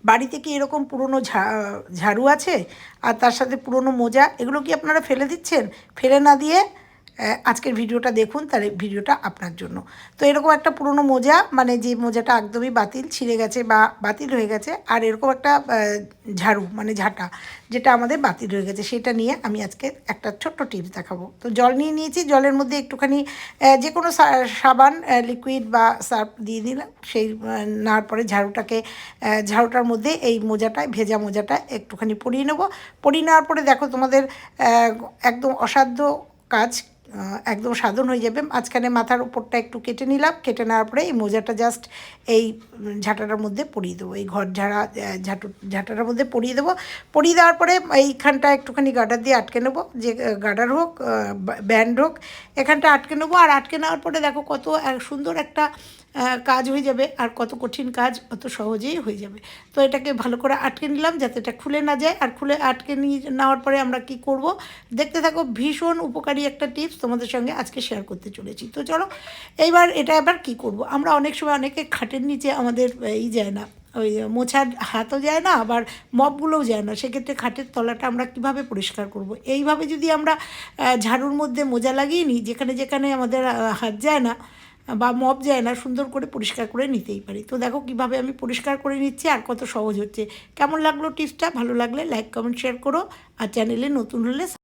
বাড়িতে কি এরকম পুরনো ঝাড়ু আছে আর তার সাথে পুরনো মোজা, এগুলো কি আপনারা ফেলে দিচ্ছেন? ফেলে না দিয়ে আজকের ভিডিওটা দেখুন, তাহলে ভিডিওটা আপনার জন্য। তো এরকম একটা পুরনো মোজা, মানে যে মোজাটা একদমই বাতিল, ছিঁড়ে গেছে বা বাতিল হয়ে গেছে, আর এরকম একটা ঝাড়ু মানে ঝাঁটা যেটা আমাদের বাতিল হয়ে গেছে, সেটা নিয়ে আমি আজকে একটা ছোট্ট টিপস দেখাবো। তো জল নিয়ে নিয়েছি, জলের মধ্যে একটুখানি যে কোনো সাবান লিকুইড বা সার্ফ দিয়ে দিলাম, সেই নেওয়ার পরে ঝাড়ুটার মধ্যে এই মোজাটায়, ভেজা মোজাটা একটুখানি পরিয়ে নেবো। পরিয়ে নেওয়ার পরে দেখো তোমাদের একদম অসাধ্য কাজ একদম সাধন হয়ে যাবে। মাঝখানে মাথার উপরটা একটু কেটে নিলাম, কেটে নেওয়ার পরে এই মোজাটা জাস্ট এই ঝাঁটাটার মধ্যে পরিয়ে দেবো, এই ঘর ঝাঁটাটার মধ্যে পরিয়ে দেবো। পরিয়ে দেওয়ার পরে এইখানটা একটুখানি গার্ডার দিয়ে আটকে নেবো, যে গার্ডার হোক ব্যান্ড হোক, এখানটা আটকে নেবো। আর আটকে নেওয়ার পরে দেখো কত সুন্দর একটা কাজ হয়ে যাবে, আর কত কঠিন কাজ অত সহজেই হয়ে যাবে। তো এটাকে ভালো করে আটকে নিলাম যাতে এটা খুলে না যায়। আর আটকে নিয়ে নেওয়ার পরে আমরা কি করব, দেখতে থাকো। ভীষণ উপকারী একটা টিপস তোমাদের সঙ্গে আজকে শেয়ার করতে চলেছি। তো চলো এটা এবার কি করব। আমরা অনেক সময় অনেকে খাটের নিচে আমাদের যায় না, ওই মোছার হাতও যায় না, আবার মপগুলোও যায় না, সেক্ষেত্রে খাটের তলাটা আমরা কিভাবে পরিষ্কার করব। এইভাবে যদি আমরা ঝাড়ুর মধ্যে মোজা লাগিয়ে নিই, যেখানে যেখানে আমাদের হাত যায় না বা মপ যায় না, সুন্দর করে পরিষ্কার করে নিতেই পারি। তো দেখো কিভাবে আমি পরিষ্কার করে নিচ্ছি আর কত সহজ হচ্ছে। কেমন লাগলো টিপসটা? ভালো লাগলে লাইক কমেন্ট শেয়ার করো, আর চ্যানেলে নতুন হলে